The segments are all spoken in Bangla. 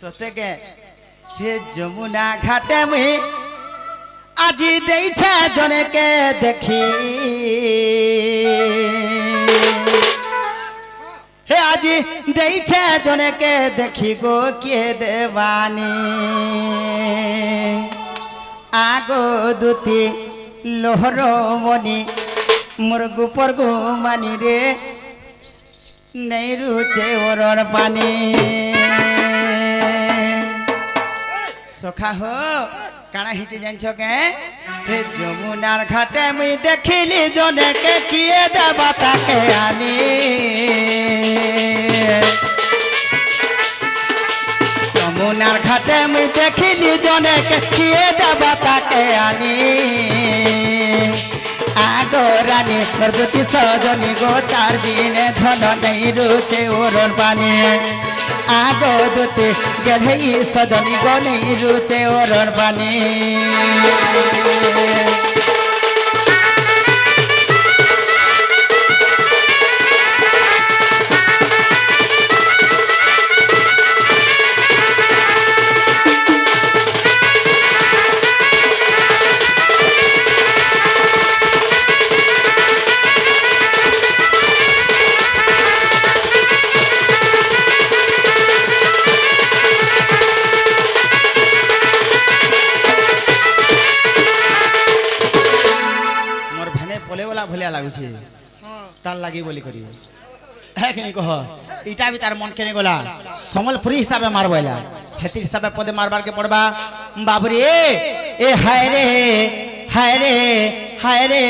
সতেকে হে যমুনা ঘাটে মুই আজি দেইছে জনেকে দেখি হে আজি দেইছে জনেকে দেখি গো কে দেবানি আগো দুতি লোহর মনি মুরগু পরগু মানি রে নেই রুচে ওরর পানি সখা হো কানা হিচে জানছ কে হে যমুনার ঘাটে মুই দেখিলি জনেকে কিয়ে দেবা তাকে আনি যমুনার ঘাটে মুই দেখিলি জনেকে কিয়ে দেবা তাকে আনি আগো রানী প্রগতি সজনী গো তার বিনে ধন নেই রুচে ওরর পানি আগো দুতে গেলে সজনী গো নেই রুচে ওরর পানি ভুলিয়া লাগুছে তার লাগি বলি করি হ্যাঁ কিনি কহ ইটা বি তার মন কেনে গলা সম্বলপুরি হিসাবে মারবইলা হেতি হিসাবে পদে মারবারকে পড়বা বাবুরে এ হায় রে হায় রে হায় রে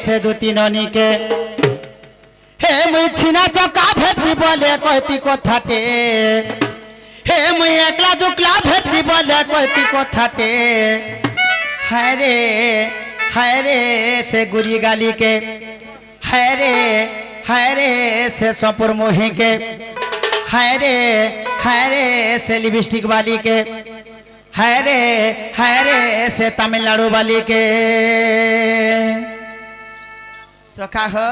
সে দুতি ননিকে হে মুই ছিনা চকা ভেটি বলে কইতি কথাতে হে মুই একলা দুকলা ভেটি বলে কইতি কথাতে হায় রে से गुरी गाली के हाय रे से सपुर मोही के हाय रे से लिपस्टिक वाली के हाय रे से तमिलनाडु वाली के सखा हो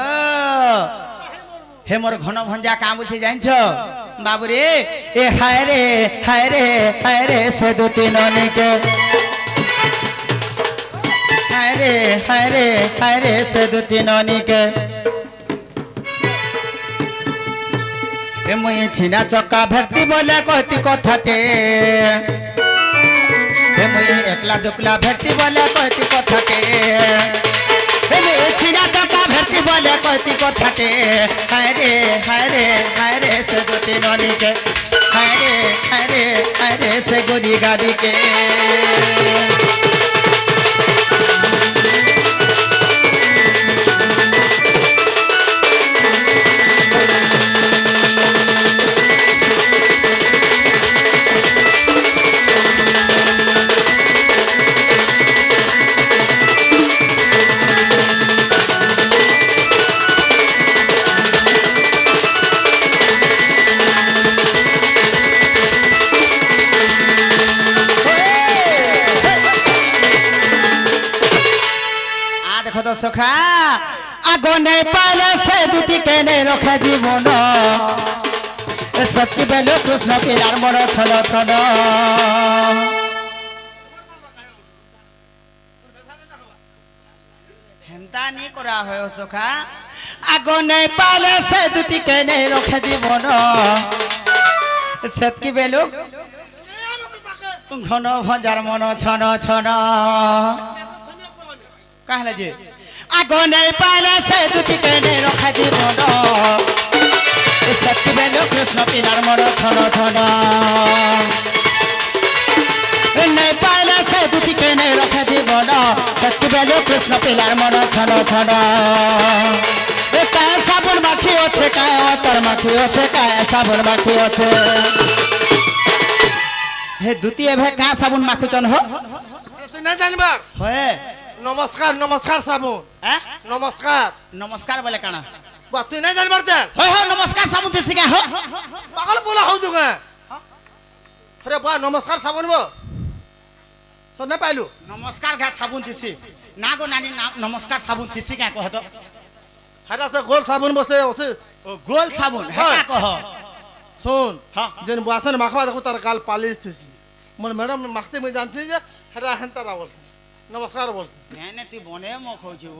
हे मोर घन भंजा काम बुझे जाइछ बाबू रे ए हाय रे से दो तीन के हाय रे से दो तीन के मुई छिना चक्का भर्ती बोले कहती कथाटे मुई एकला दुकला भर्ती बोले कहती कथाटे मुई छिना चक्का भर्ती बोले कहती कथाटे हाय रे से दो तीन के हाय रे से गोरी गाड़ी के सखा आगो नहीं पाले से दुती के नहीं रखे जीवन सत्य बेलो कृष्ण पिलार मन छन छन हेंता नहीं करा हो सखा आगो नहीं पाले से दुती के नहीं रखे जीवन सत्य बेलो घन भंजार मन छन छन कहले जे आगो नहीं पाले से दुती के नहीं रखा जीवन सत्य बेलो कृष्ण पिलार मन छन छन नहीं पाले से दुती के नहीं रखा जीवन सत्य बेलो कृष्ण पिलार मन छन छन काय साबुन माखी अच्छे काय अतर माखी अच्छे काय साबुन माखी अच्छे हे दुती भे का साबुन माखुचन हो ना जानबार होए नमस्कार नमस्कार साबुन नमस्कार नमस्कार बोले काना बा तू नहीं जानबार ते हो नमस्कार साबुन दिसी का हो पागल बोला हो दूंगा अरे बा नमस्कार साबुन बो सुन पाइलु नमस्कार का साबुन दिसी ना गो नानी नमस्कार साबुन दिसी का कह दो हरा से गोल साबुन बसे ओसे ओ गोल साबुन है का कह শোন হ্যাঁ। যে বাসন মাখবা দেখো তার গাল পালিশ দিছি মানে ম্যাডাম মাখতে আমি জানছি যে হেরা হেন তারা বলছে নমস্কার বলছে ନାଇଁ ନାଇଁ ତୁଇ ବନେ ମୁଖ ହଉଛୁ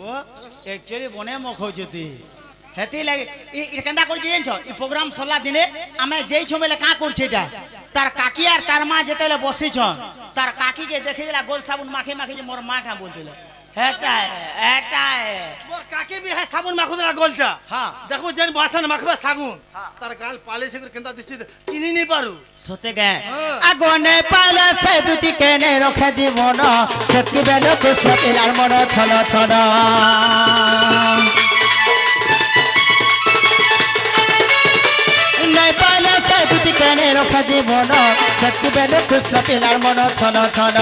একচুয়ালি বনে মুখ হଉଛୁ তুই হেতি লাগি এটা কেন্দা করছি জানিছ এই প্রোগ্রাম সরলা দিনে আমি যেইছ বেলে কাঁ করছি এটা তার কাকি আর তার মা যেতেলে বসিছ তার কাকিকে দেখে দিলা গোল সাবুন মাখি মাখি যে মোর মা কাঁ বলছিল হেটাই হেটাই মোর কাকে বি হ্যাঁ সাবুন মাখু দেলা গলটা হ্যাঁ। দেখো যেন বাসন মাখবা সাগুন তার গাল পালিশ করে কেন্দা দিছি চিনি নি পারু সতে গে হ্যাঁ। আগনে পালে সে দুটি কেনে রখে জীবন সেতকি বেলে খুশ পিলার মন ছল ছল নাই পালে সে দুটি কেনে রখে জীবন সেতকি বেলে খুশ পিলার মন ছল ছল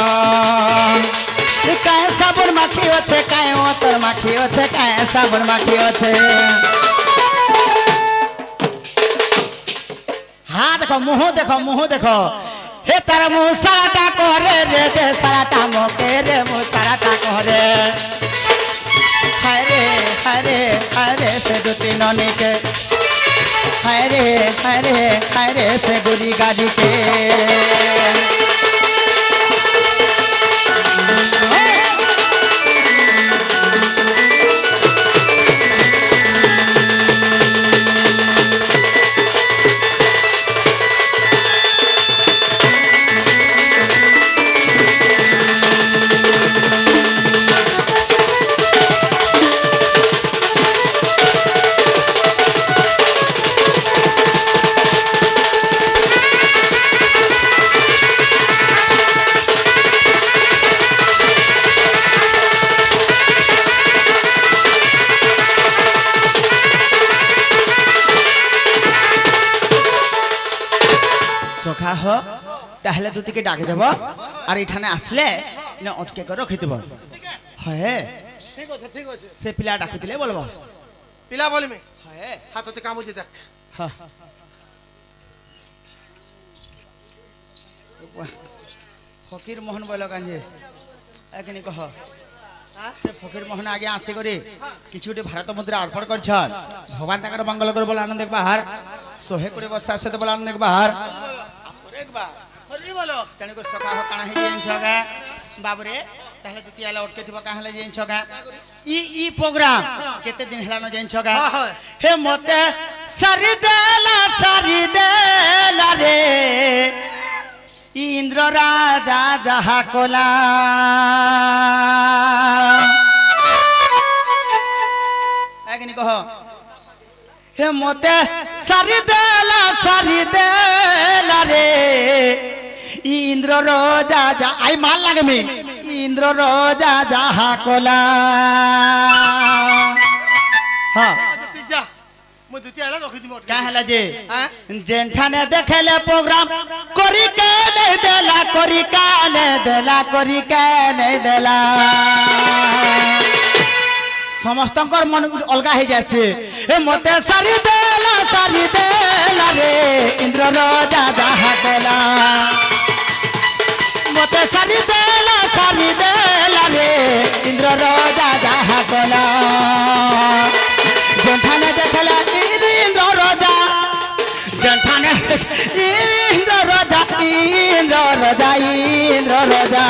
কায় সাবুন মাখি আছে কায় অতর মাখি আছে কায় সাবুন মাখি আছে হ্যাঁ দেখো মুহ দেখো হে তার মুহ সারাটা করে রে দে সারাটা মোকে রে মুহ সারাটা করে হায় রে সে দুটি ননিকে হায় রে সে গুড়ি গাড়িকে সখা হ তাহলে দুটিকে ডাকে দেব আর এখানে আসলে না অটকে করে রেখে দেব হ্যাঁ ঠিক আছে সে পিলা ডাকি দিলে বলবো পিলা বলিমি হ্যাঁ হাততে কামুজি দেখ হ্যাঁ ফকির মোহন বল কাঞ্জে একনি কহ সে ফকির মোহন আগে আসি করে কিছু গোটে ভারত মুদ্রা অর্পণ করছ ভগবান তাଙ୍କର মঙ্গল করে বলে আনন্দ বাহার 120 ବର୍ଷ আসতে বলে আনন্দ বাহার বলো তেণু করে সকাহ কাଣା হয়ে জানিছ গা বাবুরে তাহলে তুই আলা অটকে থিব কাঁ হলে জানিছ গা ই প্রোগ্রাম কেতে দিন হেলানো জানিছ গা হে মতে সারি দেলা রে ইন্দ্র রাজা যাহা কোলা একনি কহ হে মতে সারি দেলা রে ইন্দ্র রাজা যা আই মাল লাগবে ইন্দ্র রাজা যাহা কোলা হ্যাঁ তুই যা মই দুটি আলা রখি দিম কা হেলা যে হ্যাঁ যেখানে দেখলে প্রোগ্রাম করি কেনে দেলা করি কানে দেলা করি কেনে দেলা সমস্তঙ্কর মন অলগা হয়ে যাচ্ছে এ মতে সারি দেলা রে ইন্দ্র রাজা যাহা কোলা মতে সারি দেলা রে ইন্দ্র রাজা যাহা কোলা যেখানে দেখলে ইন্দ্র রাজা যেখানে ইন্দ্র রাজা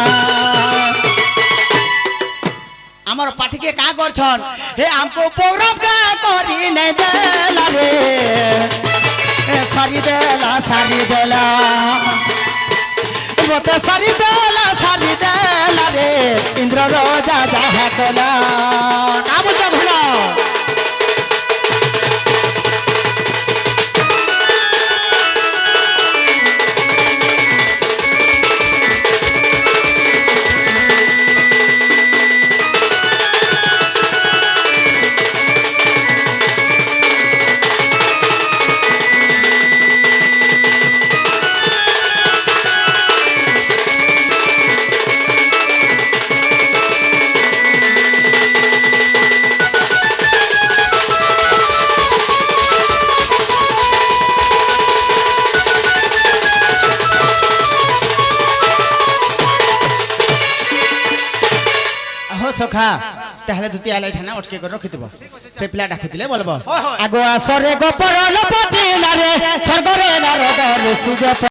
আমার পাঠিকে কা করছন হে আমকো পৌরব কা করি নাই দেলা রে সারি দেলা মতে সারি দেলা রে ইন্দ্র রাজা যাহা কোলা কা বুঝা ভুলা সখা তাহলে দুটি আলাই ঠানা অটকে করে রখিব সে পিলা ডাকুলে বলব হয়, হয়। আগো আসরে গোপরলপতি নারে স্বর্গরে নারদর সুজ